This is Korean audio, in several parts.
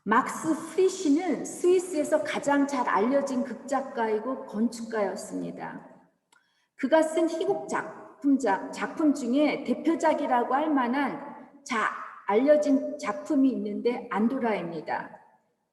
막스 프리시는 스위스에서 가장 잘 알려진 극작가이고 건축가였습니다. 그가 쓴 희곡 작품 중에 대표작이라고 할 만한 알려진 작품이 있는데 안도라입니다.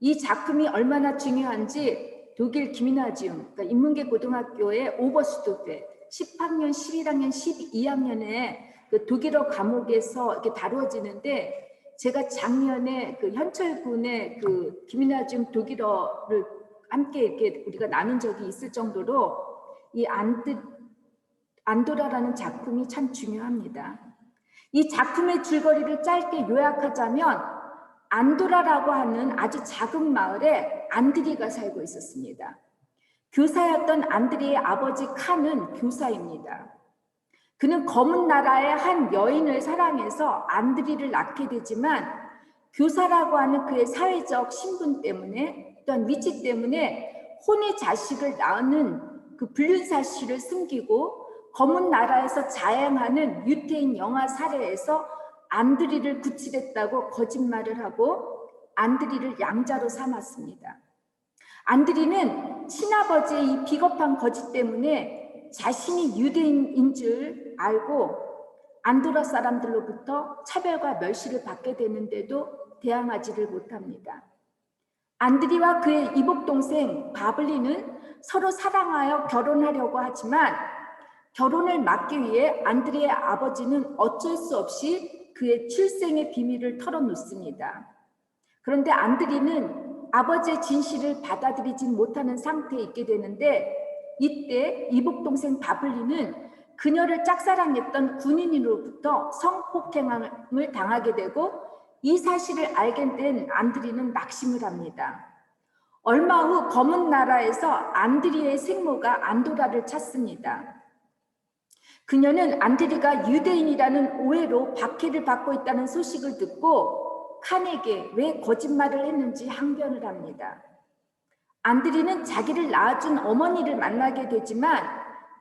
이 작품이 얼마나 중요한지 독일 기민하지움, 그러니까 인문계 고등학교의 오버스투페 10학년, 11학년, 12학년에 그 독일어 과목에서 이렇게 다루어지는데 제가 작년에 그 현철군의 그 기민하지움 독일어를 함께 이렇게 우리가 나눈 적이 있을 정도로 이 안도라라는 작품이 참 중요합니다. 이 작품의 줄거리를 짧게 요약하자면 안도라라고 하는 아주 작은 마을에 안드리가 살고 있었습니다. 교사였던 안드리의 아버지 칸은 교사입니다. 그는 검은 나라의 한 여인을 사랑해서 안드리를 낳게 되지만 교사라고 하는 그의 사회적 신분 때문에 어떤 위치 때문에 혼의 자식을 낳는 그 불륜 사실을 숨기고 검은 나라에서 자행하는 유태인 영아 사례에서 안드리를 구출했다고 거짓말을 하고 안드리를 양자로 삼았습니다. 안드리는 친아버지의 이 비겁한 거짓 때문에 자신이 유대인인 줄 알고 안도라 사람들로부터 차별과 멸시를 받게 되는데도 대항하지를 못합니다. 안드리와 그의 이복동생 바블리는 서로 사랑하여 결혼하려고 하지만 결혼을 막기 위해 안드리의 아버지는 어쩔 수 없이 그의 출생의 비밀을 털어놓습니다. 그런데 안드리는 아버지의 진실을 받아들이지 못하는 상태에 있게 되는데 이때 이복동생 바블리는 그녀를 짝사랑했던 군인으로부터 성폭행을 당하게 되고 이 사실을 알게 된 안드리는 낙심을 합니다. 얼마 후 검은 나라에서 안드리의 생모가 안도라를 찾습니다. 그녀는 안드리가 유대인이라는 오해로 박해를 받고 있다는 소식을 듣고 칸에게 왜 거짓말을 했는지 항변을 합니다. 안드리는 자기를 낳아준 어머니를 만나게 되지만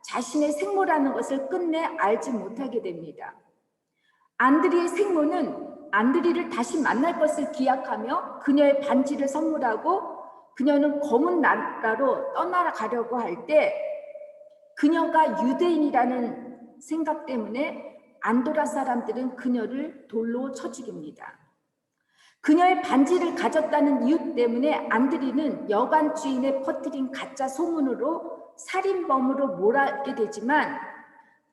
자신의 생모라는 것을 끝내 알지 못하게 됩니다. 안드리의 생모는 안드리를 다시 만날 것을 기약하며 그녀의 반지를 선물하고 그녀는 검은 나라로 떠나가려고 할 때 그녀가 유대인이라는 생각 때문에 안도라 사람들은 그녀를 돌로 쳐 죽입니다. 그녀의 반지를 가졌다는 이유 때문에 안드리는 여관 주인의 퍼뜨린 가짜 소문으로 살인범으로 몰아게 되지만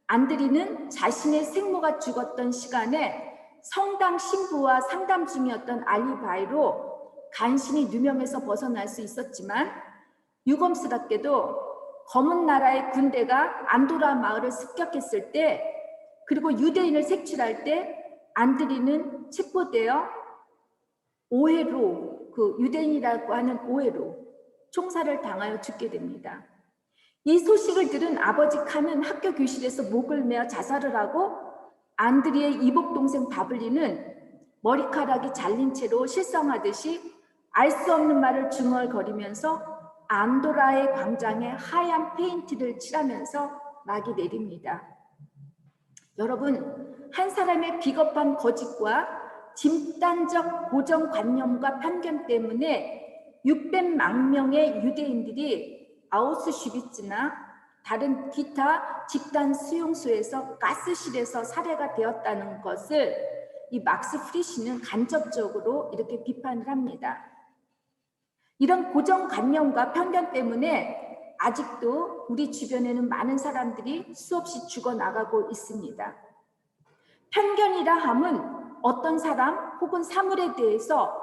안드리는 자신의 생모가 죽었던 시간에 성당 신부와 상담 중이었던 알리바이로 간신히 누명에서 벗어날 수 있었지만 유검스럽게도 검은 나라의 군대가 안도라 마을을 습격했을 때 그리고 유대인을 색출할 때 안드리는 체포되어 오해로 그 유대인이라고 하는 오해로 총살을 당하여 죽게 됩니다. 이 소식을 들은 아버지 칸은 학교 교실에서 목을 메어 자살을 하고 안드리의 이복동생 바블리는 머리카락이 잘린 채로 실성하듯이 알 수 없는 말을 중얼거리면서 안도라의 광장에 하얀 페인트를 칠하면서 막이 내립니다. 여러분, 한 사람의 비겁한 거짓과 집단적 고정관념과 편견 때문에 600만 명의 유대인들이 아우슈비츠나 다른 기타 집단 수용소에서 가스실에서 살해가 되었다는 것을 이 막스 프리시는 간접적으로 이렇게 비판을 합니다. 이런 고정관념과 편견 때문에 아직도 우리 주변에는 많은 사람들이 수없이 죽어나가고 있습니다. 편견이라 함은 어떤 사람 혹은 사물에 대해서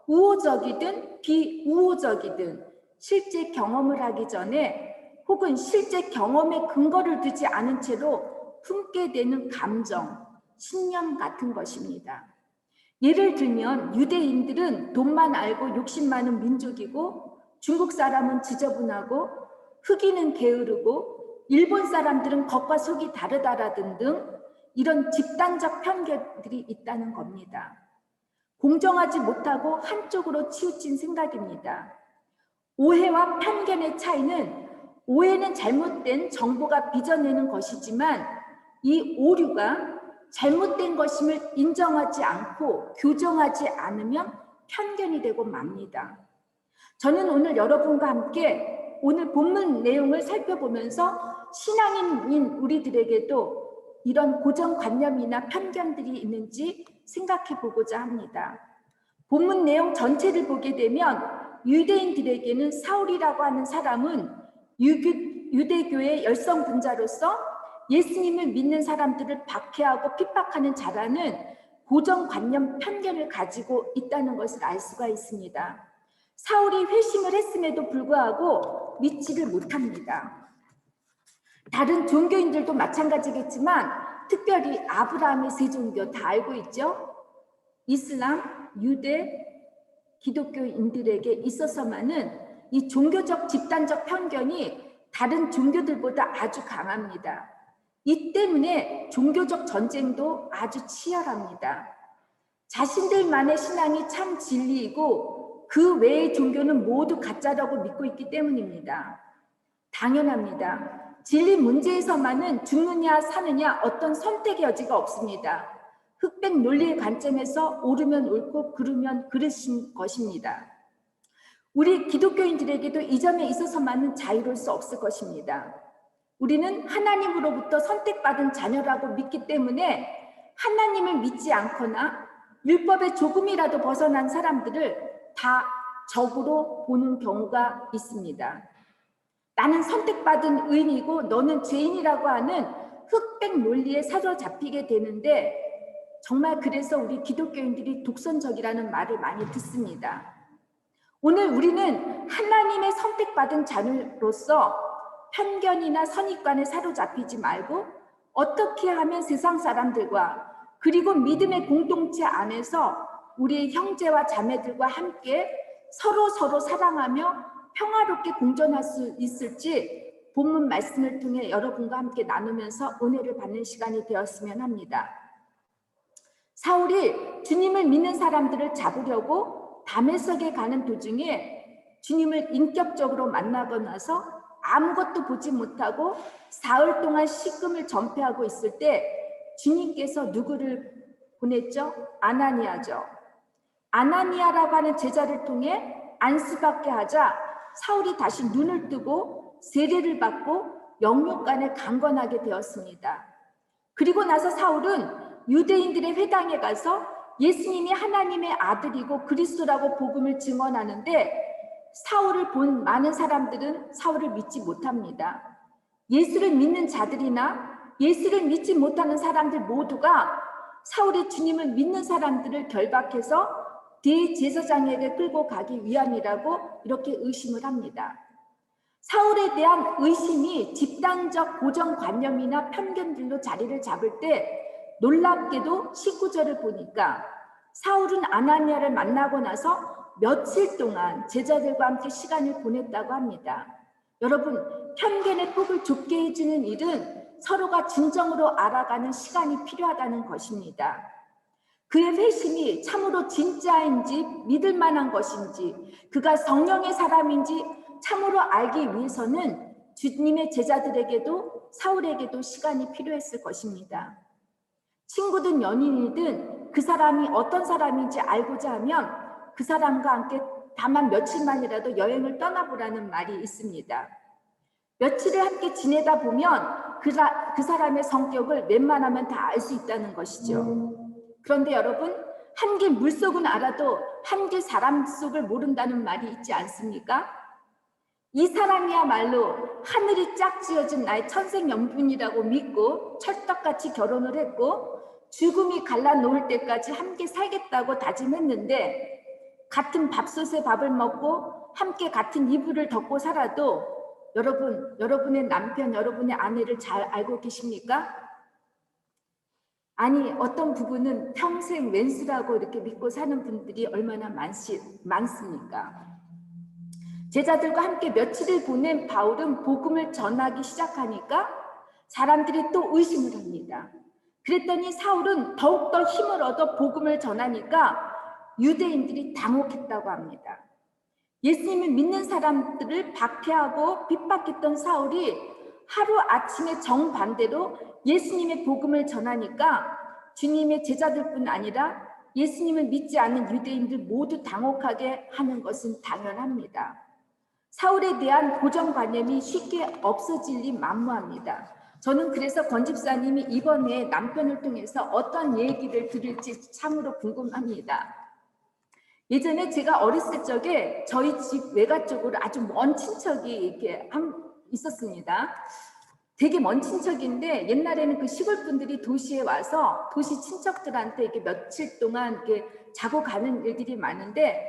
우호적이든 비우호적이든 실제 경험을 하기 전에 혹은 실제 경험에 근거를 두지 않은 채로 품게 되는 감정, 신념 같은 것입니다. 예를 들면 유대인들은 돈만 알고 욕심 많은 민족이고 중국 사람은 지저분하고 흑인은 게으르고 일본 사람들은 겉과 속이 다르다라든 등 이런 집단적 편견들이 있다는 겁니다. 공정하지 못하고 한쪽으로 치우친 생각입니다. 오해와 편견의 차이는 오해는 잘못된 정보가 빚어내는 것이지만 이 오류가 잘못된 것임을 인정하지 않고 교정하지 않으면 편견이 되고 맙니다. 저는 오늘 여러분과 함께 오늘 본문 내용을 살펴보면서 신앙인인 우리들에게도 이런 고정관념이나 편견들이 있는지 생각해 보고자 합니다. 본문 내용 전체를 보게 되면 유대인들에게는 사울이라고 하는 사람은 유대교의 열성분자로서 예수님을 믿는 사람들을 박해하고 핍박하는 자라는 고정관념 편견을 가지고 있다는 것을 알 수가 있습니다. 사울이 회심을 했음에도 불구하고 믿지를 못합니다. 다른 종교인들도 마찬가지겠지만 특별히 아브라함의 세 종교 다 알고 있죠? 이슬람, 유대, 기독교인들에게 있어서만은 이 종교적 집단적 편견이 다른 종교들보다 아주 강합니다. 이 때문에 종교적 전쟁도 아주 치열합니다. 자신들만의 신앙이 참 진리이고 그 외의 종교는 모두 가짜라고 믿고 있기 때문입니다. 당연합니다. 진리 문제에서만은 죽느냐 사느냐 어떤 선택의 여지가 없습니다. 흑백 논리의 관점에서 옳으면 옳고 그르면 그르신 것입니다. 우리 기독교인들에게도 이 점에 있어서만은 자유로울 수 없을 것입니다. 우리는 하나님으로부터 선택받은 자녀라고 믿기 때문에 하나님을 믿지 않거나 율법에 조금이라도 벗어난 사람들을 다 적으로 보는 경우가 있습니다. 나는 선택받은 의인이고 너는 죄인이라고 하는 흑백 논리에 사로잡히게 되는데 정말 그래서 우리 기독교인들이 독선적이라는 말을 많이 듣습니다. 오늘 우리는 하나님의 선택받은 자녀로서 편견이나 선입관에 사로잡히지 말고 어떻게 하면 세상 사람들과 그리고 믿음의 공동체 안에서 우리의 형제와 자매들과 함께 서로 사랑하며 평화롭게 공존할 수 있을지 본문 말씀을 통해 여러분과 함께 나누면서 은혜를 받는 시간이 되었으면 합니다. 사울이 주님을 믿는 사람들을 잡으려고 다메섹에 가는 도중에 주님을 인격적으로 만나고 나서 아무것도 보지 못하고 사흘 동안 식금을 전폐하고 있을 때 주님께서 누구를 보냈죠? 아나니아죠. 아나니아라고 하는 제자를 통해 안수받게 하자 사울이 다시 눈을 뜨고 세례를 받고 영육간에 강건하게 되었습니다. 그리고 나서 사울은 유대인들의 회당에 가서 예수님이 하나님의 아들이고 그리스도라고 복음을 증언하는데 사울을 본 많은 사람들은 사울을 믿지 못합니다. 예수를 믿는 자들이나 예수를 믿지 못하는 사람들 모두가 사울이 주님을 믿는 사람들을 결박해서 대제사장에게 끌고 가기 위함이라고 이렇게 의심을 합니다. 사울에 대한 의심이 집단적 고정관념이나 편견들로 자리를 잡을 때 놀랍게도 19절을 보니까 사울은 아나니아를 만나고 나서 며칠 동안 제자들과 함께 시간을 보냈다고 합니다. 여러분, 편견의 폭을 좁게 해주는 일은 서로가 진정으로 알아가는 시간이 필요하다는 것입니다. 그의 회심이 참으로 진짜인지 믿을 만한 것인지 그가 성령의 사람인지 참으로 알기 위해서는 주님의 제자들에게도 사울에게도 시간이 필요했을 것입니다. 친구든 연인이든 그 사람이 어떤 사람인지 알고자 하면 그 사람과 함께 다만 며칠만이라도 여행을 떠나보라는 말이 있습니다. 며칠을 함께 지내다 보면 그 사람의 성격을 웬만하면 다 알 수 있다는 것이죠. 그런데 여러분, 한길 물속은 알아도 한길 사람 속을 모른다는 말이 있지 않습니까? 이 사람이야말로 하늘이 짝지어준 나의 천생연분이라고 믿고 찰떡같이 결혼을 했고 죽음이 갈라놓을 때까지 함께 살겠다고 다짐했는데 같은 밥솥에 밥을 먹고 함께 같은 이불을 덮고 살아도 여러분의 남편, 여러분의 아내를 잘 알고 계십니까? 아니, 어떤 부부는 평생 왼수라고 이렇게 믿고 사는 분들이 얼마나 많습니까? 제자들과 함께 며칠을 보낸 바울은 복음을 전하기 시작하니까 사람들이 또 의심을 합니다. 그랬더니 사울은 더욱더 힘을 얻어 복음을 전하니까 유대인들이 당혹했다고 합니다. 예수님을 믿는 사람들을 박해하고 핍박했던 사울이 하루아침에 정반대로 예수님의 복음을 전하니까 주님의 제자들뿐 아니라 예수님을 믿지 않는 유대인들 모두 당혹하게 하는 것은 당연합니다. 사울에 대한 고정관념이 쉽게 없어질 리 만무합니다. 저는 그래서 권 집사님이 이번에 남편을 통해서 어떤 얘기를 들을지 참으로 궁금합니다. 예전에 제가 어렸을 적에 저희 집 외가 쪽으로 아주 먼 친척이 이렇게 있었습니다. 되게 먼 친척인데 옛날에는 그 시골 분들이 도시에 와서 도시 친척들한테 이렇게 며칠 동안 이렇게 자고 가는 일들이 많은데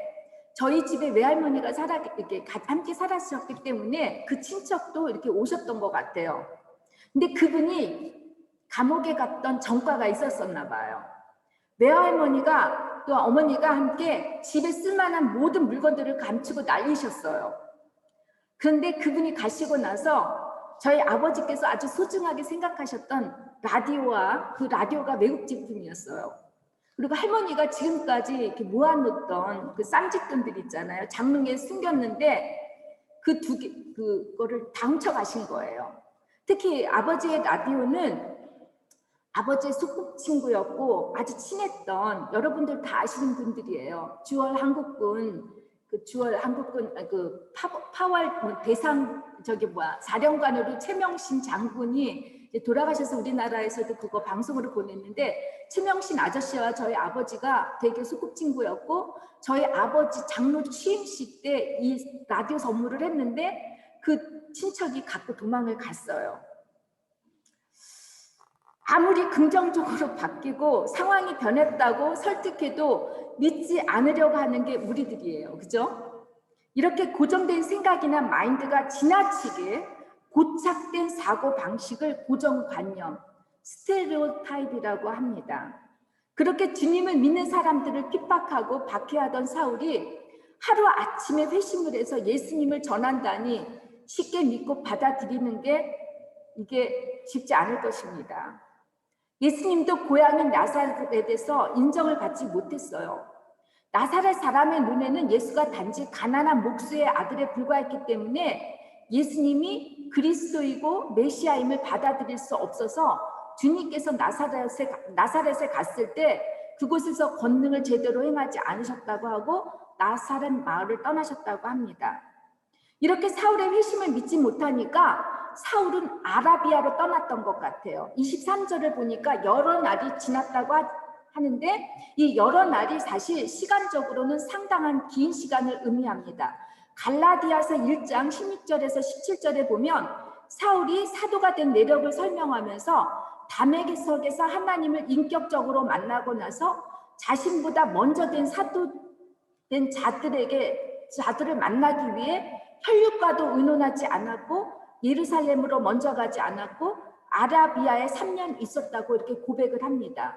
저희 집에 외할머니가 이렇게 함께 살았었기 때문에 그 친척도 이렇게 오셨던 것 같아요. 근데 그분이 감옥에 갔던 전과가 있었었나 봐요. 외할머니가 또 어머니가 함께 집에 쓸만한 모든 물건들을 감추고 난리셨어요. 그런데 그분이 가시고 나서 저희 아버지께서 아주 소중하게 생각하셨던 라디오와 그 라디오가 외국 제품이었어요. 그리고 할머니가 지금까지 이렇게 모아놓던 그 쌈짓돈들 있잖아요. 장롱에 숨겼는데 그거를 다 훔쳐가신 거예요. 특히 아버지의 라디오는 아버지의 소꿉친구였고 아주 친했던 여러분들 다 아시는 분들이에요. 주월 한국군 그 파월 대상 사령관으로 최명신 장군이 돌아가셔서 우리나라에서도 그거 방송으로 보냈는데 최명신 아저씨와 저희 아버지가 되게 소꿉친구였고 저희 아버지 장로 취임식 때 이 라디오 선물을 했는데 그 친척이 갖고 도망을 갔어요. 아무리 긍정적으로 바뀌고 상황이 변했다고 설득해도 믿지 않으려고 하는 게 우리들이에요. 그죠? 이렇게 고정된 생각이나 마인드가 지나치게 고착된 사고 방식을 고정관념, 스테레오타입이라고 합니다. 그렇게 주님을 믿는 사람들을 핍박하고 박해하던 사울이 하루아침에 회심을 해서 예수님을 전한다니 쉽게 믿고 받아들이는 게 이게 쉽지 않을 것입니다. 예수님도 고향인 나사렛에서 인정을 받지 못했어요. 나사렛 사람의 눈에는 예수가 단지 가난한 목수의 아들에 불과했기 때문에 예수님이 그리스도이고 메시아임을 받아들일 수 없어서 주님께서 나사렛에 갔을 때 그곳에서 권능을 제대로 행하지 않으셨다고 하고 나사렛 마을을 떠나셨다고 합니다. 이렇게 사울의 회심을 믿지 못하니까 사울은 아라비아로 떠났던 것 같아요. 23절을 보니까 여러 날이 지났다고 하는데 이 여러 날이 사실 시간적으로는 상당한 긴 시간을 의미합니다. 갈라디아서 1장 16절에서 17절에 보면 사울이 사도가 된 내력을 설명하면서 다메섹에서 하나님을 인격적으로 만나고 나서 자신보다 먼저 된 사도된 자들을 만나기 위해 혈육과도 의논하지 않았고 예루살렘으로 먼저 가지 않았고 아라비아에 3년 있었다고 이렇게 고백을 합니다.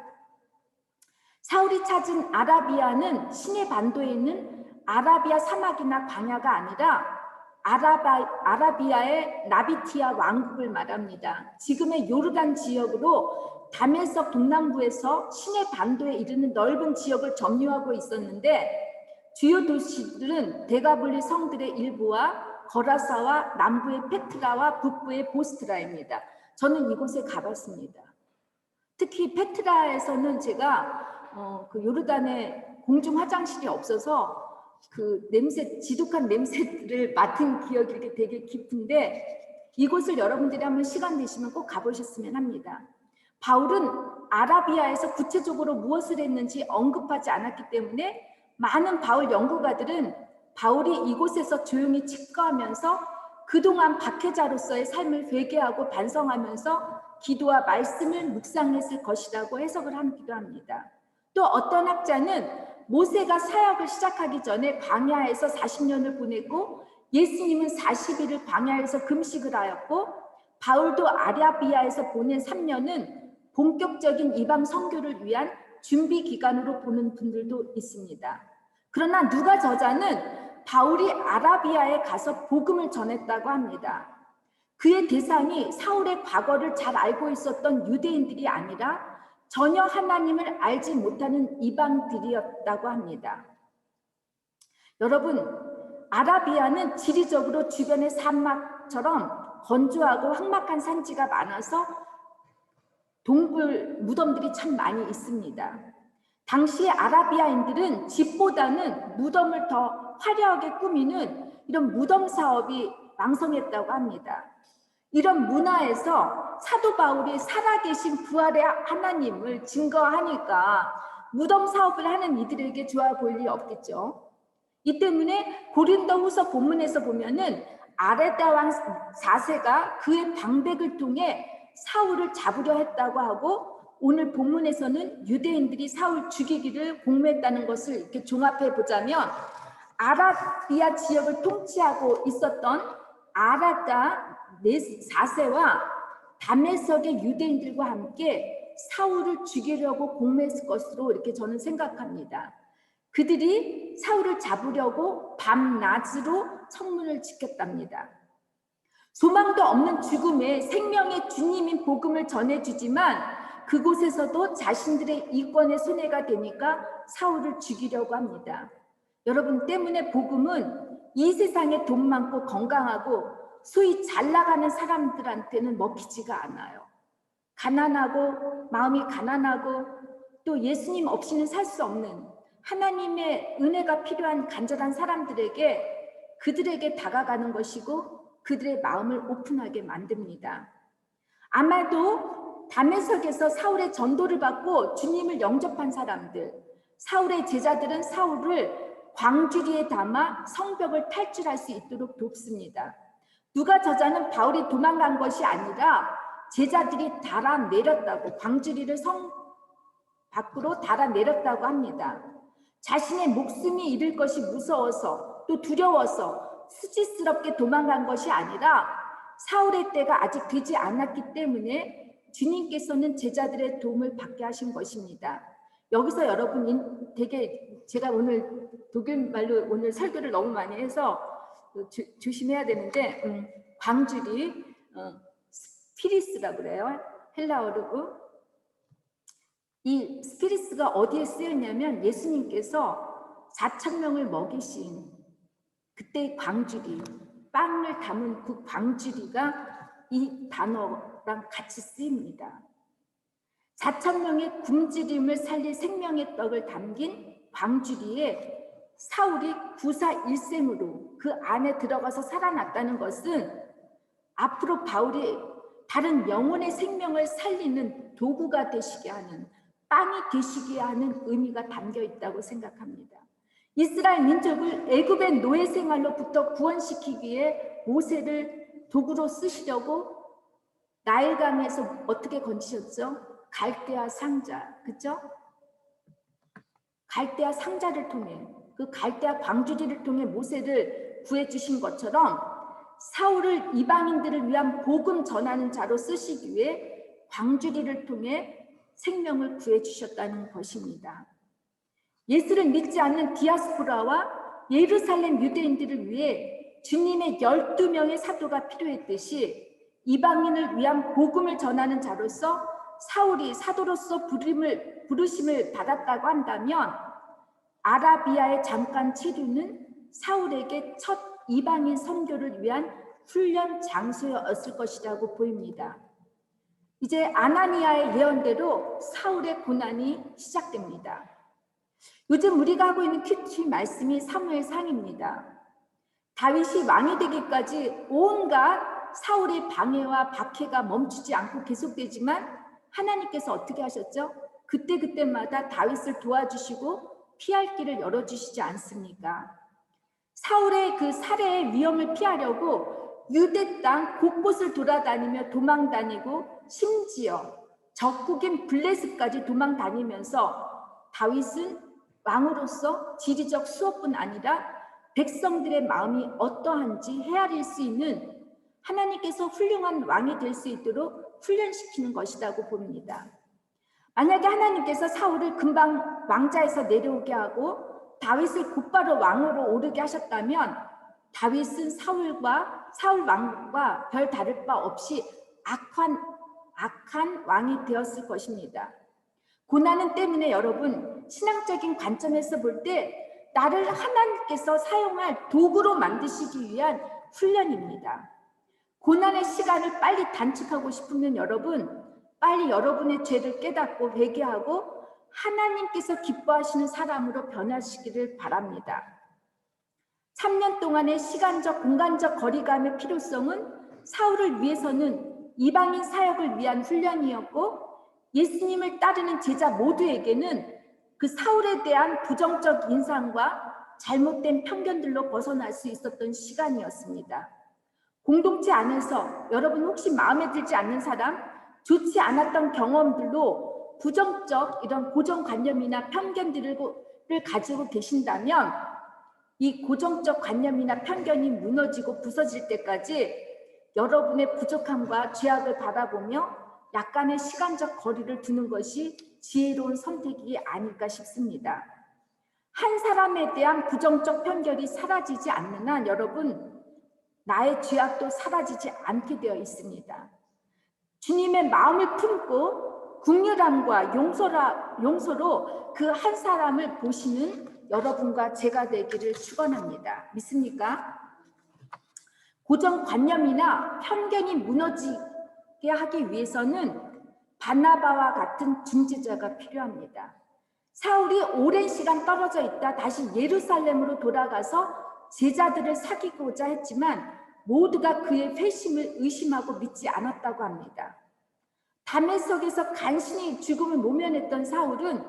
사울이 찾은 아라비아는 시내 반도에 있는 아라비아 사막이나 광야가 아니라 아라비아의 나비티아 왕국을 말합니다. 지금의 요르단 지역으로 다메섹 동남부에서 시내 반도에 이르는 넓은 지역을 점유하고 있었는데 주요 도시들은 데가블리 성들의 일부와 거라사와 남부의 페트라와 북부의 보스트라입니다. 저는 이곳에 가봤습니다. 특히 페트라에서는 제가 그 요르단에 공중 화장실이 없어서 그 지독한 냄새를 맡은 기억이 이렇게 되게 깊은데 이곳을 여러분들이 한번 시간 되시면 꼭 가보셨으면 합니다. 바울은 아라비아에서 구체적으로 무엇을 했는지 언급하지 않았기 때문에 많은 바울 연구가들은 바울이 이곳에서 조용히 직거하면서 그동안 박해자로서의 삶을 회개하고 반성하면서 기도와 말씀을 묵상했을 것이라고 해석을 하기도 합니다. 또 어떤 학자는 모세가 사역을 시작하기 전에 광야에서 40년을 보냈고 예수님은 40일을 광야에서 금식을 하였고 바울도 아라비아에서 보낸 3년은 본격적인 이방 선교를 위한 준비 기간으로 보는 분들도 있습니다. 그러나 누가 저자는 바울이 아라비아에 가서 복음을 전했다고 합니다. 그의 대상이 사울의 과거를 잘 알고 있었던 유대인들이 아니라 전혀 하나님을 알지 못하는 이방들이었다고 합니다. 여러분, 아라비아는 지리적으로 주변의 사막처럼 건조하고 험악한 산지가 많아서 동굴 무덤들이 참 많이 있습니다. 당시의 아라비아인들은 집보다는 무덤을 더 화려하게 꾸미는 이런 무덤 사업이 왕성했다고 합니다. 이런 문화에서 사도 바울이 살아계신 부활의 하나님을 증거하니까 무덤 사업을 하는 이들에게 좋아 보일 리 없겠죠. 이 때문에 고린도후서 본문에서 보면은 아레다 왕 4세가 그의 방백을 통해 사울을 잡으려 했다고 하고, 오늘 본문에서는 유대인들이 사울 죽이기를 공모했다는 것을 이렇게 종합해 보자면, 아라비아 지역을 통치하고 있었던 아라다 4세와 다메섹의 유대인들과 함께 사울을 죽이려고 공모했을 것으로 이렇게 저는 생각합니다. 그들이 사울을 잡으려고 밤낮으로 성문을 지켰답니다. 소망도 없는 죽음에 생명의 주님인 복음을 전해주지만 그곳에서도 자신들의 이권의 손해가 되니까 사울을 죽이려고 합니다. 여러분 때문에 복음은 이 세상에 돈 많고 건강하고 소위 잘 나가는 사람들한테는 먹히지가 않아요. 가난하고 마음이 가난하고 또 예수님 없이는 살 수 없는 하나님의 은혜가 필요한 간절한 사람들에게 그들에게 다가가는 것이고 그들의 마음을 오픈하게 만듭니다. 아마도 다메섹에서 사울의 전도를 받고 주님을 영접한 사람들, 사울의 제자들은 사울을 광주리에 담아 성벽을 탈출할 수 있도록 돕습니다. 누가 저자는 바울이 도망간 것이 아니라 제자들이 달아내렸다고, 광주리를 성 밖으로 달아내렸다고 합니다. 자신의 목숨이 잃을 것이 무서워서 또 두려워서 수치스럽게 도망간 것이 아니라 사울의 때가 아직 되지 않았기 때문에 주님께서는 제자들의 도움을 받게 하신 것입니다. 여기서 여러분 되게 제가 오늘 독일말로 오늘 설교를 너무 많이 해서 조심해야 되는데 광주리 스피리스라고 그래요. 헬라어로. 이 스피리스가 어디에 쓰였냐면 예수님께서 4,000명을 먹이신 그때 광주리, 빵을 담은 그 광주리가 이 단어랑 같이 쓰입니다. 4,000명의 굶주림을 살릴 생명의 떡을 담긴 광주리에 사울이 구사일생으로 그 안에 들어가서 살아났다는 것은 앞으로 바울이 다른 영혼의 생명을 살리는 도구가 되시게 하는, 빵이 되시게 하는 의미가 담겨 있다고 생각합니다. 이스라엘 민족을 애굽의 노예 생활로부터 구원시키기 위해 모세를 도구로 쓰시려고 나일강에서 어떻게 건지셨죠? 갈대아 상자, 그렇죠? 갈대아 상자를 통해, 그 갈대아 광주리를 통해 모세를 구해주신 것처럼 사울을 이방인들을 위한 복음 전하는 자로 쓰시기 위해 광주리를 통해 생명을 구해주셨다는 것입니다. 예수를 믿지 않는 디아스포라와 예루살렘 유대인들을 위해 주님의 12명의 사도가 필요했듯이 이방인을 위한 복음을 전하는 자로서 사울이 사도로서 부르심을 받았다고 한다면 아라비아의 잠깐 체류는 사울에게 첫 이방인 선교를 위한 훈련 장소였을 것이라고 보입니다. 이제 아나니아의 예언대로 사울의 고난이 시작됩니다. 요즘 우리가 하고 있는 큐티 말씀이 사무엘상입니다. 다윗이 왕이 되기까지 온갖 사울의 방해와 박해가 멈추지 않고 계속되지만 하나님께서 어떻게 하셨죠? 그때그때마다 다윗을 도와주시고 피할 길을 열어주시지 않습니까? 사울의 그 살해의 위험을 피하려고 유대 땅 곳곳을 돌아다니며 도망다니고 심지어 적국인 블레셋까지 도망다니면서 다윗은 왕으로서 지리적 수호뿐 아니라 백성들의 마음이 어떠한지 헤아릴 수 있는 하나님께서 훌륭한 왕이 될 수 있도록 훈련시키는 것이라고 봅니다. 만약에 하나님께서 사울을 금방 왕자에서 내려오게 하고 다윗을 곧바로 왕으로 오르게 하셨다면 다윗은 사울 왕과 별 다를 바 없이 악한 왕이 되었을 것입니다. 고난은 때문에 여러분 신앙적인 관점에서 볼 때 나를 하나님께서 사용할 도구로 만드시기 위한 훈련입니다. 고난의 시간을 빨리 단축하고 싶으면 여러분 빨리 여러분의 죄를 깨닫고 회개하고 하나님께서 기뻐하시는 사람으로 변하시기를 바랍니다. 3년 동안의 시간적, 공간적 거리감의 필요성은 사울을 위해서는 이방인 사역을 위한 훈련이었고, 예수님을 따르는 제자 모두에게는 그 사울에 대한 부정적 인상과 잘못된 편견들로 벗어날 수 있었던 시간이었습니다. 공동체 안에서 여러분 혹시 마음에 들지 않는 사람, 좋지 않았던 경험들로 부정적 이런 고정관념이나 편견들을 가지고 계신다면 이 고정적 관념이나 편견이 무너지고 부서질 때까지 여러분의 부족함과 죄악을 바라보며 약간의 시간적 거리를 두는 것이 지혜로운 선택이 아닐까 싶습니다. 한 사람에 대한 부정적 편견이 사라지지 않는 한 여러분, 나의 죄악도 사라지지 않게 되어 있습니다. 주님의 마음을 품고 긍휼함과 용서로 그 한 사람을 보시는 여러분과 제가 되기를 축원합니다. 믿습니까? 고정관념이나 편견이 무너지게 하기 위해서는 바나바와 같은 중재자가 필요합니다. 사울이 오랜 시간 떨어져 있다 다시 예루살렘으로 돌아가서 제자들을 사귀고자 했지만 모두가 그의 회심을 의심하고 믿지 않았다고 합니다. 다메섹에서 간신히 죽음을 모면했던 사울은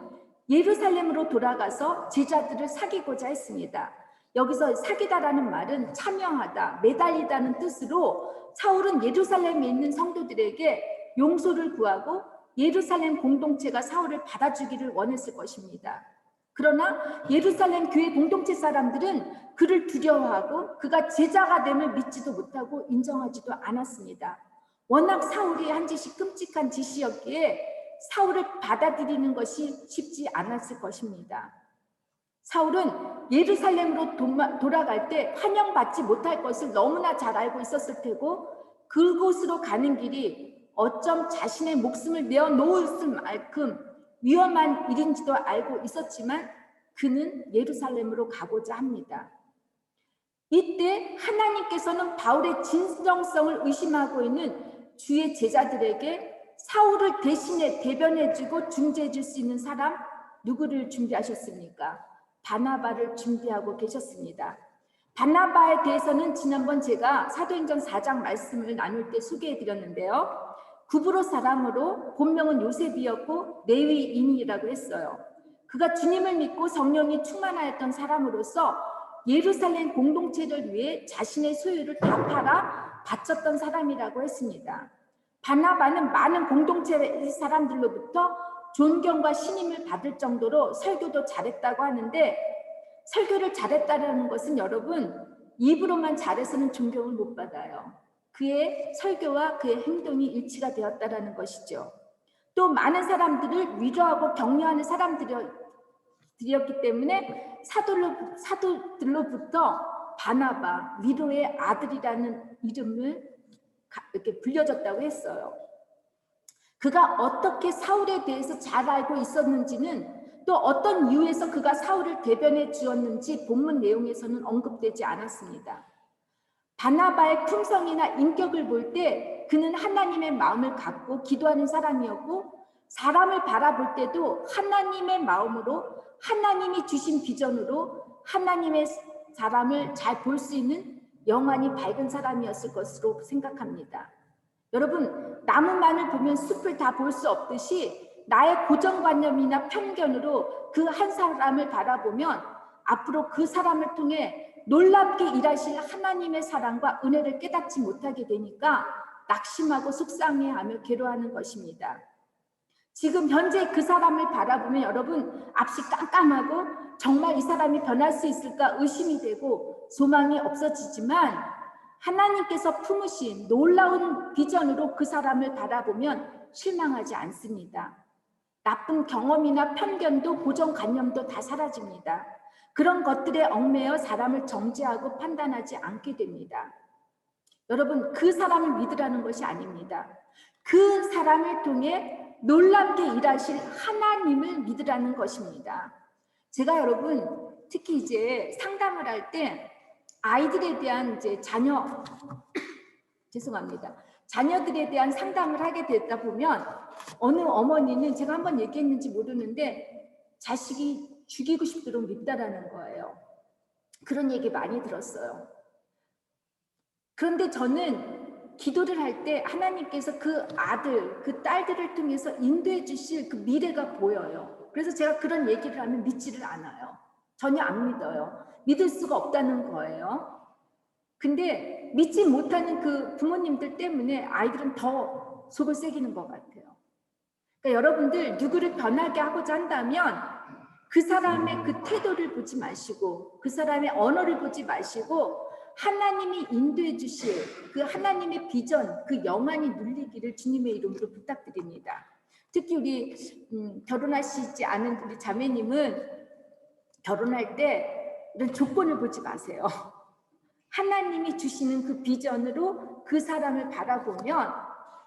예루살렘으로 돌아가서 제자들을 사귀고자 했습니다. 여기서 사귀다라는 말은 참여하다, 매달리다는 뜻으로 사울은 예루살렘에 있는 성도들에게 용서를 구하고 예루살렘 공동체가 사울을 받아주기를 원했을 것입니다. 그러나 예루살렘 교회 공동체 사람들은 그를 두려워하고 그가 제자가 됨을 믿지도 못하고 인정하지도 않았습니다. 워낙 사울이 한 짓이 끔찍한 짓이었기에 사울을 받아들이는 것이 쉽지 않았을 것입니다. 사울은 예루살렘으로 돌아갈 때 환영받지 못할 것을 너무나 잘 알고 있었을 테고 그곳으로 가는 길이 어쩜 자신의 목숨을 내어놓을 만큼 위험한 일인지도 알고 있었지만 그는 예루살렘으로 가고자 합니다. 이때 하나님께서는 바울의 진정성을 의심하고 있는 주의 제자들에게 사울을 대신에 대변해주고 중재해줄 수 있는 사람 누구를 준비하셨습니까? 바나바를 준비하고 계셨습니다. 바나바에 대해서는 지난번 제가 사도행전 4장 말씀을 나눌 때 소개해드렸는데요. 구브로 사람으로 본명은 요셉이었고 레위인이라고 했어요. 그가 주님을 믿고 성령이 충만하였던 사람으로서 예루살렘 공동체를 위해 자신의 소유를 다 팔아 바쳤던 사람이라고 했습니다. 바나바는 많은 공동체 사람들로부터 존경과 신임을 받을 정도로 설교도 잘했다고 하는데 설교를 잘했다는 것은 여러분 입으로만 잘해서는 존경을 못 받아요. 그의 설교와 그의 행동이 일치가 되었다는 것이죠. 또 많은 사람들을 위로하고 격려하는 사람들이었기 때문에 사도들로부터 바나바, 위로의 아들이라는 이름을 이렇게 불려졌다고 했어요. 그가 어떻게 사울에 대해서 잘 알고 있었는지는 또 어떤 이유에서 그가 사울을 대변해 주었는지 본문 내용에서는 언급되지 않았습니다. 바나바의 품성이나 인격을 볼 때 그는 하나님의 마음을 갖고 기도하는 사람이었고 사람을 바라볼 때도 하나님의 마음으로 하나님이 주신 비전으로 하나님의 사람을 잘 볼 수 있는 영안이 밝은 사람이었을 것으로 생각합니다. 여러분, 나무만을 보면 숲을 다 볼 수 없듯이 나의 고정관념이나 편견으로 그 한 사람을 바라보면 앞으로 그 사람을 통해 놀랍게 일하실 하나님의 사랑과 은혜를 깨닫지 못하게 되니까 낙심하고 속상해하며 괴로워하는 것입니다. 지금 현재 그 사람을 바라보면 여러분 앞이 깜깜하고 정말 이 사람이 변할 수 있을까 의심이 되고 소망이 없어지지만 하나님께서 품으신 놀라운 비전으로 그 사람을 바라보면 실망하지 않습니다. 나쁜 경험이나 편견도 고정관념도 다 사라집니다. 그런 것들에 얽매여 사람을 정죄하고 판단하지 않게 됩니다. 여러분, 그 사람을 믿으라는 것이 아닙니다. 그 사람을 통해 놀랍게 일하실 하나님을 믿으라는 것입니다. 제가 여러분 특히 이제 상담을 할 때 아이들에 대한 이제 자녀들에 대한 상담을 하게 됐다 보면 어느 어머니는 제가 한번 얘기했는지 모르는데 자식이 죽이고 싶도록 밉다라는 거예요. 그런 얘기 많이 들었어요. 그런데 저는 기도를 할 때 하나님께서 그 아들, 그 딸들을 통해서 인도해 주실 그 미래가 보여요. 그래서 제가 그런 얘기를 하면 믿지를 않아요. 전혀 안 믿어요. 믿을 수가 없다는 거예요. 근데 믿지 못하는 그 부모님들 때문에 아이들은 더 속을 새기는 것 같아요. 그러니까 여러분들 누구를 변하게 하고자 한다면 그 사람의 그 태도를 보지 마시고 그 사람의 언어를 보지 마시고 하나님이 인도해 주실 그 하나님의 비전, 그 영안이 눌리기를 주님의 이름으로 부탁드립니다. 특히 우리 결혼하시지 않은 우리 자매님은 결혼할 때 이런 조건을 보지 마세요. 하나님이 주시는 그 비전으로 그 사람을 바라보면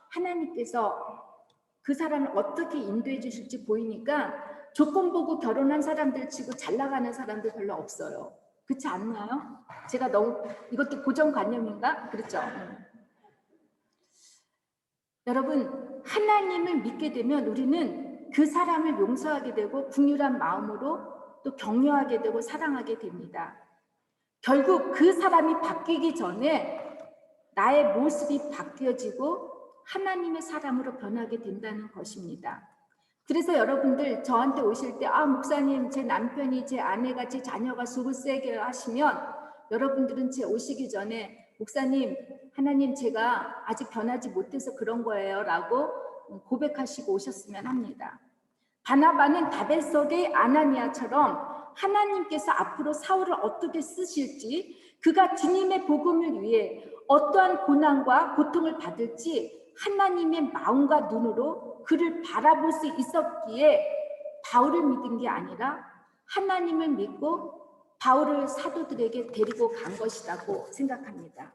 하나님께서 그 사람을 어떻게 인도해 주실지 보이니까 조건 보고 결혼한 사람들 치고 잘 나가는 사람들 별로 없어요. 그렇지 않나요? 제가 너무 이것도 고정관념인가? 그렇죠? 여러분, 하나님을 믿게 되면 우리는 그 사람을 용서하게 되고 긍휼한 마음으로 또 격려하게 되고 사랑하게 됩니다. 결국 그 사람이 바뀌기 전에 나의 모습이 바뀌어지고 하나님의 사람으로 변하게 된다는 것입니다. 그래서 여러분들 저한테 오실 때 목사님 제 남편이 제 아내가 제 자녀가 속을 세게 하시면 여러분들은 제 오시기 전에 목사님 하나님 제가 아직 변하지 못해서 그런 거예요 라고 고백하시고 오셨으면 합니다. 바나바는 다벳석의 아나니아처럼 하나님께서 앞으로 사울을 어떻게 쓰실지 그가 주님의 복음을 위해 어떠한 고난과 고통을 받을지 하나님의 마음과 눈으로 그를 바라볼 수 있었기에 바울을 믿은 게 아니라 하나님을 믿고 바울을 사도들에게 데리고 간 것이라고 생각합니다.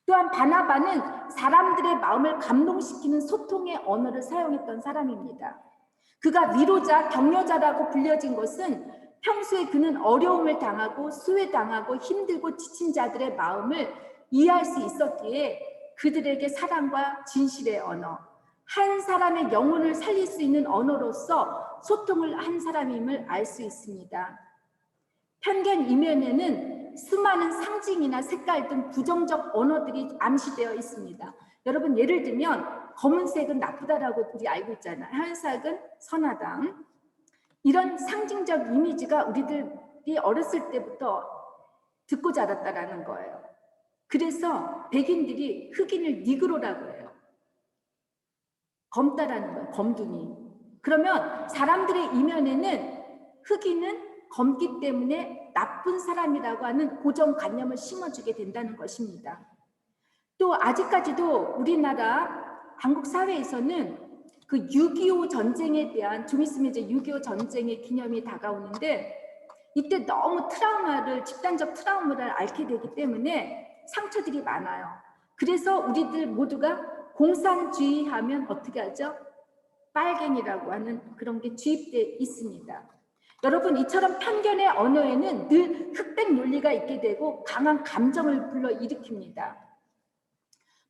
또한 바나바는 사람들의 마음을 감동시키는 소통의 언어를 사용했던 사람입니다. 그가 위로자, 격려자라고 불려진 것은 평소에 그는 어려움을 당하고 수혜당하고 힘들고 지친 자들의 마음을 이해할 수 있었기에 그들에게 사랑과 진실의 언어, 한 사람의 영혼을 살릴 수 있는 언어로서 소통을 한 사람임을 알 수 있습니다. 편견 이면에는 수많은 상징이나 색깔 등 부정적 언어들이 암시되어 있습니다. 여러분 예를 들면 검은색은 나쁘다라고 우리 알고 있잖아요. 하얀색은 선하다. 이런 상징적 이미지가 우리들이 어렸을 때부터 듣고 자랐다라는 거예요. 그래서 백인들이 흑인을 니그로라고 해요. 검다라는 거예요. 검둥이. 그러면 사람들의 이면에는 흑인은 검기 때문에 나쁜 사람이라고 하는 고정관념을 심어주게 된다는 것입니다. 또 아직까지도 우리나라 한국 사회에서는 그 6.25 전쟁에 대한 좀 있으면 이제 6.25 전쟁의 기념이 다가오는데 이때 너무 집단적 트라우마를 앓게 되기 때문에 상처들이 많아요. 그래서 우리들 모두가 공산주의 하면 어떻게 하죠? 빨갱이라고 하는 그런 게 주입되어 있습니다. 여러분 이처럼 편견의 언어에는 늘 흑백 논리가 있게 되고 강한 감정을 불러일으킵니다.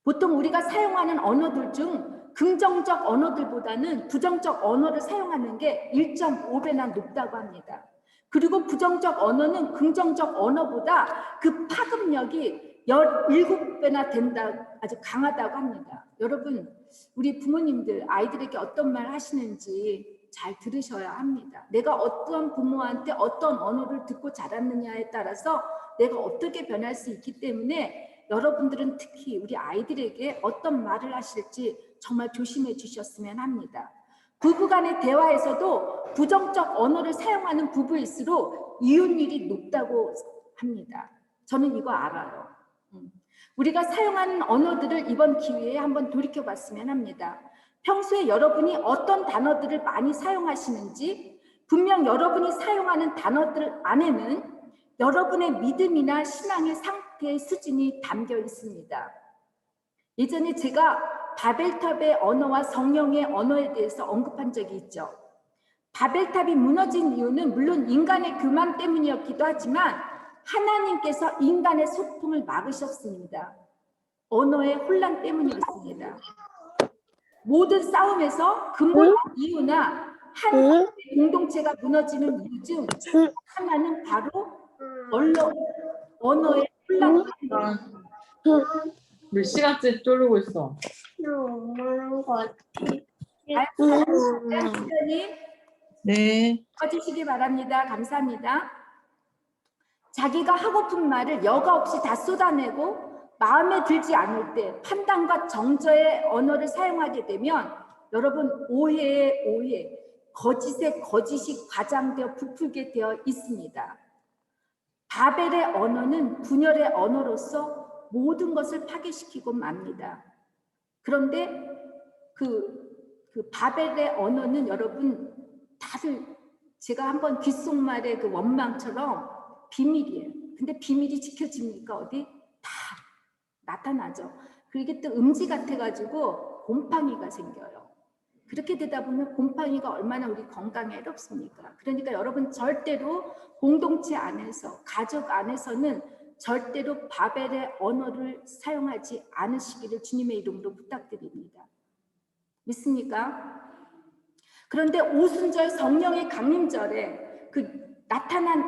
보통 우리가 사용하는 언어들 중 긍정적 언어들보다는 부정적 언어를 사용하는 게 1.5배나 높다고 합니다. 그리고 부정적 언어는 긍정적 언어보다 그 파급력이 17배나 된다, 아주 강하다고 합니다. 여러분, 우리 부모님들 아이들에게 어떤 말 하시는지 잘 들으셔야 합니다. 내가 어떤 부모한테 어떤 언어를 듣고 자랐느냐에 따라서 내가 어떻게 변할 수 있기 때문에 여러분들은 특히 우리 아이들에게 어떤 말을 하실지 정말 조심해 주셨으면 합니다. 부부간의 대화에서도 부정적 언어를 사용하는 부부일수록 이혼율이 높다고 합니다. 저는 이거 알아요. 우리가 사용하는 언어들을 이번 기회에 한번 돌이켜 봤으면 합니다. 평소에 여러분이 어떤 단어들을 많이 사용하시는지 분명 여러분이 사용하는 단어들 안에는 여러분의 믿음이나 신앙의 상태의 수준이 담겨 있습니다. 예전에 제가 바벨탑의 언어와 성령의 언어에 대해서 언급한 적이 있죠. 바벨탑이 무너진 이유는 물론 인간의 교만 때문이었기도 하지만 하나님께서 인간의 소통을 막으셨습니다. 언어의 혼란 때문이었습니다. 모든 싸움에서 근본 이유나 한 공동체가 무너지는 이유 중 하나는 바로 언어의 혼란입니다. 몇 시간째 쪼르고 있어. 엄마는 것 같아. 시간이 네. 꺼주시기 바랍니다. 감사합니다. 자기가 하고픈 말을 여과 없이 다 쏟아내고 마음에 들지 않을 때 판단과 정저의 언어를 사용하게 되면 여러분 오해에 오해, 거짓에 거짓이 과장되어 부풀게 되어 있습니다. 바벨의 언어는 분열의 언어로서 모든 것을 파괴시키고 맙니다. 그런데 그 바벨의 언어는 여러분 다들 제가 한번 귓속말의 그 원망처럼 비밀이에요. 근데 비밀이 지켜집니까? 어디? 다 나타나죠. 그게 또 음지 같아가지고 곰팡이가 생겨요. 그렇게 되다 보면 곰팡이가 얼마나 우리 건강에 해롭습니까? 그러니까 여러분 절대로 공동체 안에서, 가족 안에서는 절대로 바벨의 언어를 사용하지 않으시기를 주님의 이름으로 부탁드립니다. 믿습니까? 그런데 오순절 성령의 강림절에 그 나타난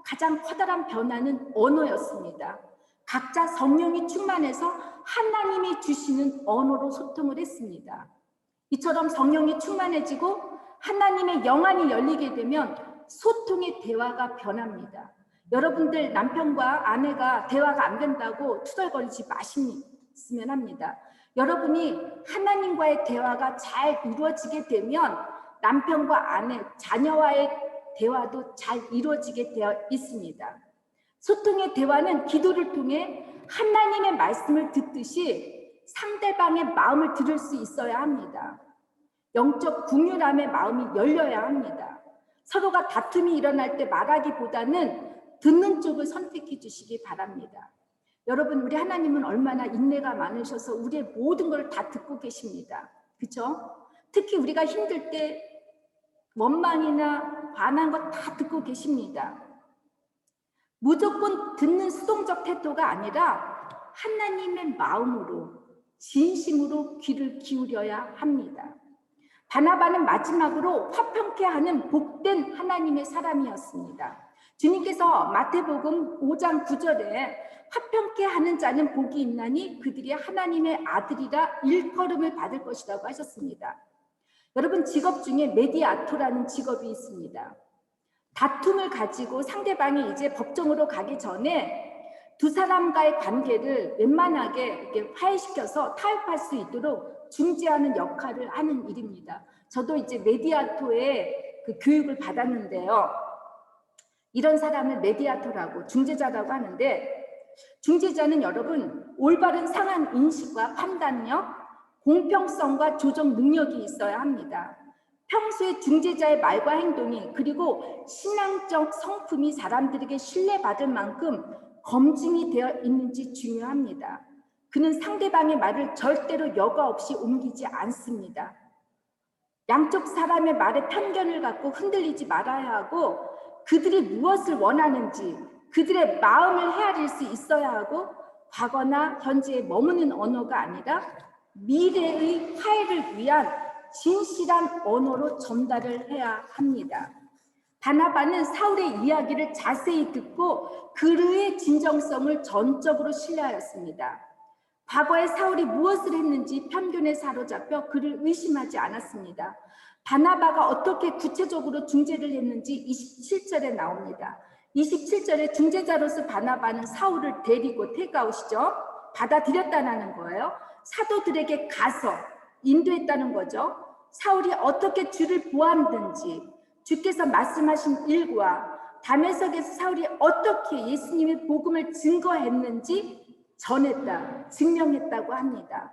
가장 커다란 변화는 언어였습니다. 각자 성령이 충만해서 하나님이 주시는 언어로 소통을 했습니다. 이처럼 성령이 충만해지고 하나님의 영안이 열리게 되면 소통의 대화가 변합니다. 여러분들 남편과 아내가 대화가 안 된다고 투덜거리지 마시면 합니다. 여러분이 하나님과의 대화가 잘 이루어지게 되면 남편과 아내, 자녀와의 대화도 잘 이루어지게 되어 있습니다. 소통의 대화는 기도를 통해 하나님의 말씀을 듣듯이 상대방의 마음을 들을 수 있어야 합니다. 영적 궁유람의 마음이 열려야 합니다. 서로가 다툼이 일어날 때 말하기보다는 듣는 쪽을 선택해 주시기 바랍니다. 여러분, 우리 하나님은 얼마나 인내가 많으셔서 우리의 모든 걸 다 듣고 계십니다. 그렇죠? 특히 우리가 힘들 때 원망이나 반한 거 다 듣고 계십니다. 무조건 듣는 수동적 태도가 아니라 하나님의 마음으로 진심으로 귀를 기울여야 합니다. 바나바는 마지막으로 화평케 하는 복된 하나님의 사람이었습니다. 주님께서 마태복음 5장 9절에 화평케 하는 자는 복이 있나니 그들이 하나님의 아들이라 일컬음을 받을 것이라고 하셨습니다. 여러분, 직업 중에 메디아토라는 직업이 있습니다. 다툼을 가지고 상대방이 이제 법정으로 가기 전에 두 사람과의 관계를 웬만하게 이렇게 화해시켜서 타협할 수 있도록 중재하는 역할을 하는 일입니다. 저도 이제 메디아토의 그 교육을 받았는데요. 이런 사람을 메디아토라고, 중재자라고 하는데, 중재자는 여러분 올바른 상황 인식과 판단력, 공평성과 조정 능력이 있어야 합니다. 평소에 중재자의 말과 행동이, 그리고 신앙적 성품이 사람들에게 신뢰받을 만큼 검증이 되어 있는지 중요합니다. 그는 상대방의 말을 절대로 여과 없이 옮기지 않습니다. 양쪽 사람의 말에 편견을 갖고 흔들리지 말아야 하고, 그들이 무엇을 원하는지 그들의 마음을 헤아릴 수 있어야 하고, 과거나 현재에 머무는 언어가 아니라 미래의 화해를 위한 진실한 언어로 전달을 해야 합니다. 바나바는 사울의 이야기를 자세히 듣고 그의 진정성을 전적으로 신뢰하였습니다. 과거에 사울이 무엇을 했는지 편견에 사로잡혀 그를 의심하지 않았습니다. 바나바가 어떻게 구체적으로 중재를 했는지 27절에 나옵니다. 27절에 중재자로서 바나바는 사울을 데리고 테이크아웃이죠. 받아들였다는 거예요. 사도들에게 가서 인도했다는 거죠. 사울이 어떻게 주를 보았는지, 주께서 말씀하신 일과 다메섹에서 사울이 어떻게 예수님의 복음을 증거했는지 전했다, 증명했다고 합니다.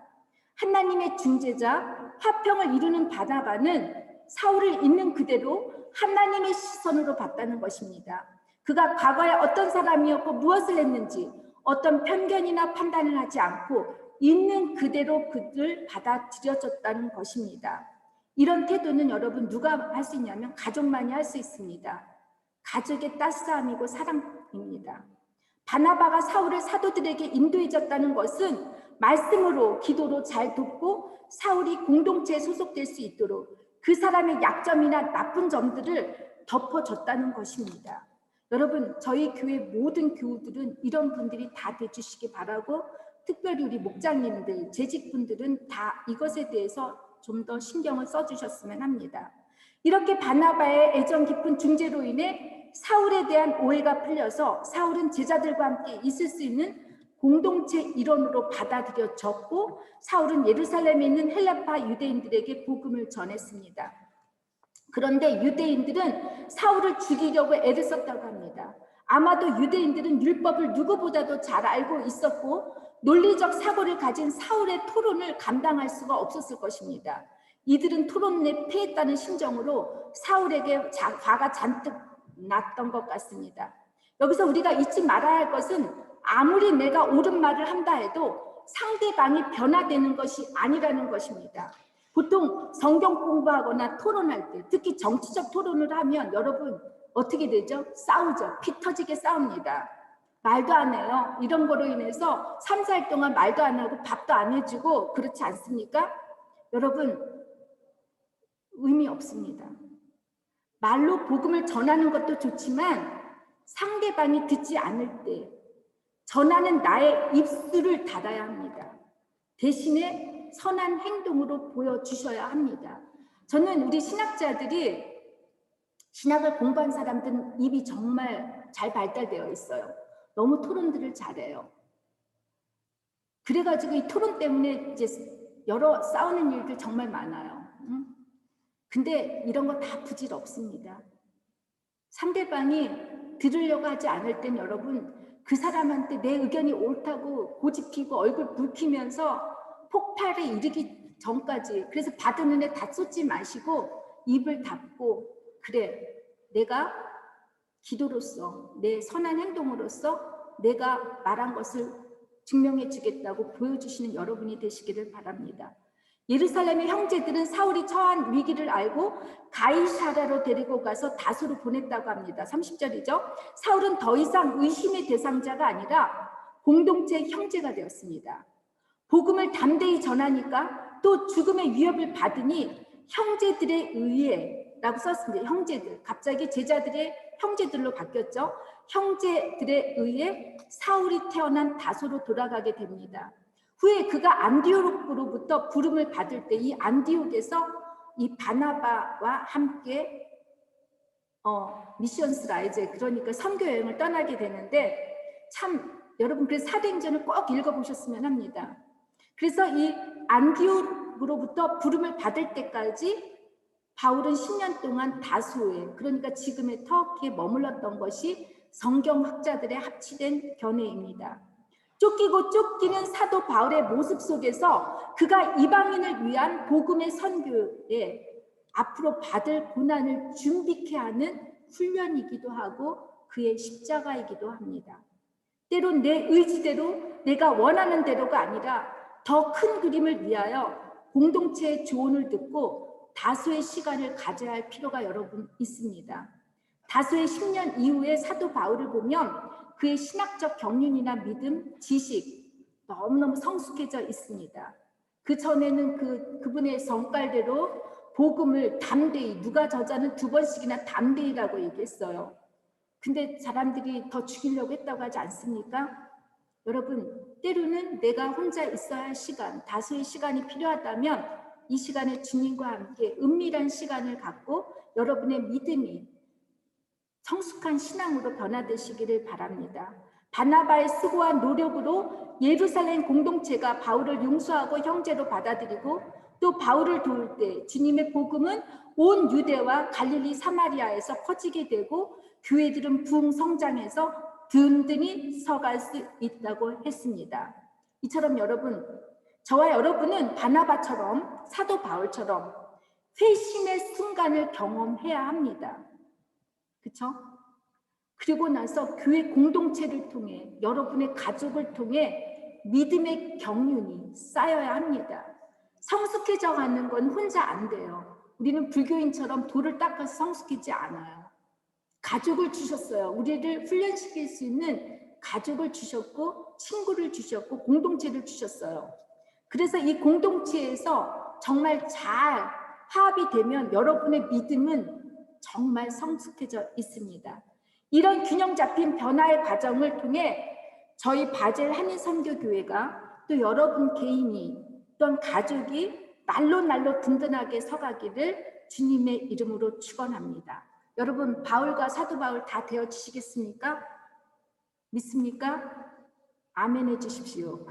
하나님의 중재자, 화평을 이루는 바나바는 사울을 있는 그대로 하나님의 시선으로 봤다는 것입니다. 그가 과거에 어떤 사람이었고 무엇을 했는지 어떤 편견이나 판단을 하지 않고 있는 그대로 그들 받아들여졌다는 것입니다. 이런 태도는 여러분 누가 할 수 있냐면 가족만이 할 수 있습니다. 가족의 따스함이고 사랑입니다. 바나바가 사울을 사도들에게 인도해줬다는 것은 말씀으로, 기도로 잘 돕고 사울이 공동체에 소속될 수 있도록 그 사람의 약점이나 나쁜 점들을 덮어줬다는 것입니다. 여러분, 저희 교회 모든 교우들은 이런 분들이 다 돼주시기 바라고, 특별히 우리 목장님들, 재직분들은 다 이것에 대해서 좀 더 신경을 써주셨으면 합니다. 이렇게 바나바의 애정 깊은 중재로 인해 사울에 대한 오해가 풀려서 사울은 제자들과 함께 있을 수 있는 공동체 일원으로 받아들여졌고, 사울은 예루살렘에 있는 헬라파 유대인들에게 복음을 전했습니다. 그런데 유대인들은 사울을 죽이려고 애를 썼다고 합니다. 아마도 유대인들은 율법을 누구보다도 잘 알고 있었고 논리적 사고를 가진 사울의 토론을 감당할 수가 없었을 것입니다. 이들은 토론에 패했다는 심정으로 사울에게 화가 잔뜩 났던 것 같습니다. 여기서 우리가 잊지 말아야 할 것은 아무리 내가 옳은 말을 한다 해도 상대방이 변화되는 것이 아니라는 것입니다. 보통 성경 공부하거나 토론할 때, 특히 정치적 토론을 하면 여러분 어떻게 되죠? 싸우죠. 피 터지게 싸웁니다. 말도 안 해요. 이런 거로 인해서 3, 4일 동안 말도 안 하고 밥도 안 해주고 그렇지 않습니까? 여러분, 의미 없습니다. 말로 복음을 전하는 것도 좋지만 상대방이 듣지 않을 때 전하는 나의 입술을 닫아야 합니다. 대신에 선한 행동으로 보여주셔야 합니다. 저는 우리 신학자들이, 신학을 공부한 사람들은 입이 정말 잘 발달되어 있어요. 너무 토론들을 잘해요. 그래가지고 이 토론 때문에 이제 여러 싸우는 일들 정말 많아요. 근데 이런 거 다 부질없습니다. 상대방이 들으려고 하지 않을 땐 여러분, 그 사람한테 내 의견이 옳다고 고집피고 얼굴 붉히면서 폭발에 이르기 전까지, 그래서 받은 은혜 다 쏟지 마시고 입을 닫고, 그래, 내가 기도로서, 내 선한 행동으로서 내가 말한 것을 증명해 주겠다고 보여주시는 여러분이 되시기를 바랍니다. 예루살렘의 형제들은 사울이 처한 위기를 알고 가이사랴로 데리고 가서 다소로 보냈다고 합니다. 30절이죠. 사울은 더 이상 의심의 대상자가 아니라 공동체 형제가 되었습니다. 복음을 담대히 전하니까 또 죽음의 위협을 받으니 형제들에 의해 라고 썼습니다. 형제들. 갑자기 제자들의 형제들로 바뀌었죠. 형제들에 의해 사울이 태어난 다소로 돌아가게 됩니다. 후에 그가 안디옥으로부터 부름을 받을 때 이 안디옥에서 이 바나바와 함께 미션스 라이즈, 그러니까 선교 여행을 떠나게 되는데, 참 여러분 그래서 사도행전을 꼭 읽어보셨으면 합니다. 그래서 이 안디옥으로부터 부름을 받을 때까지 바울은 10년 동안 다소에, 그러니까 지금의 터키에 머물렀던 것이 성경학자들의 합치된 견해입니다. 쫓기고 쫓기는 사도 바울의 모습 속에서 그가 이방인을 위한 복음의 선교에 앞으로 받을 고난을 준비케 하는 훈련이기도 하고 그의 십자가이기도 합니다. 때론 내 의지대로, 내가 원하는 대로가 아니라 더 큰 그림을 위하여 공동체의 조언을 듣고 다소의 시간을 가져야 할 필요가 여러분 있습니다. 다소의 10년 이후에 사도 바울을 보면 그의 신학적 경륜이나 믿음, 지식 너무너무 성숙해져 있습니다. 그 전에는 그분의 성깔대로 복음을 담대히, 누가 저자는 2번씩이나 담대히라고 얘기했어요. 근데 사람들이 더 죽이려고 했다고 하지 않습니까? 여러분, 때로는 내가 혼자 있어야 할 시간, 다소의 시간이 필요하다면 이 시간에 주님과 함께 은밀한 시간을 갖고 여러분의 믿음이 성숙한 신앙으로 변화되시기를 바랍니다. 바나바의 수고와 노력으로 예루살렘 공동체가 바울을 용서하고 형제로 받아들이고 또 바울을 도울 때 주님의 복음은 온 유대와 갈릴리 사마리아에서 퍼지게 되고 교회들은 부흥 성장해서 든든히 서갈 수 있다고 했습니다. 이처럼 여러분, 저와 여러분은 바나바처럼, 사도 바울처럼 회심의 순간을 경험해야 합니다. 그렇죠? 그리고 나서 교회 공동체를 통해, 여러분의 가족을 통해 믿음의 경륜이 쌓여야 합니다. 성숙해져 가는 건 혼자 안 돼요. 우리는 불교인처럼 돌을 닦아서 성숙하지 않아요. 가족을 주셨어요. 우리를 훈련시킬 수 있는 가족을 주셨고 친구를 주셨고 공동체를 주셨어요. 그래서 이 공동체에서 정말 잘 화합이 되면 여러분의 믿음은 정말 성숙해져 있습니다. 이런 균형 잡힌 변화의 과정을 통해 저희 바젤 한인선교교회가 또 여러분 개인이 또한 가족이 날로 든든하게 서가기를 주님의 이름으로 축원합니다. 여러분 바울과 사도 바울 다 되어주시겠습니까? 믿습니까? 아멘 해주십시오.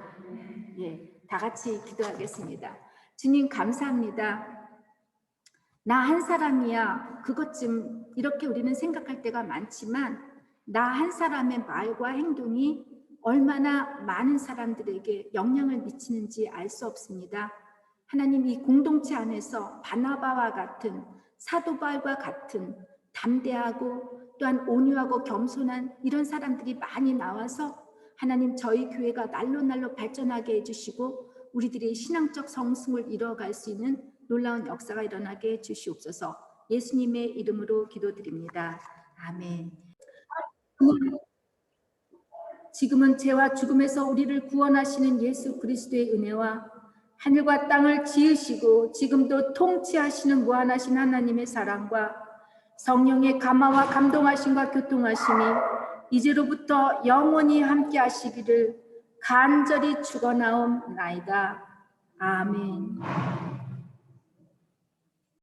예, 다 같이 기도하겠습니다. 주님 감사합니다. 나 한 사람이야. 그것쯤 이렇게 우리는 생각할 때가 많지만 나 한 사람의 말과 행동이 얼마나 많은 사람들에게 영향을 미치는지 알 수 없습니다. 하나님 이 공동체 안에서 바나바와 같은 사도 바울과 같은 담대하고 또한 온유하고 겸손한 이런 사람들이 많이 나와서 하나님 저희 교회가 날로 발전하게 해주시고 우리들이 신앙적 성숙을 이뤄갈 수 있는 놀라운 역사가 일어나게 해주시옵소서. 예수님의 이름으로 기도드립니다. 아멘. 지금은 죄와 죽음에서 우리를 구원하시는 예수 그리스도의 은혜와 하늘과 땅을 지으시고 지금도 통치하시는 무한하신 하나님의 사랑과 성령의 감화와 감동하심과 교통하심이 이제로부터 영원히 함께 하시기를 간절히 축원하옵나이다. 아멘.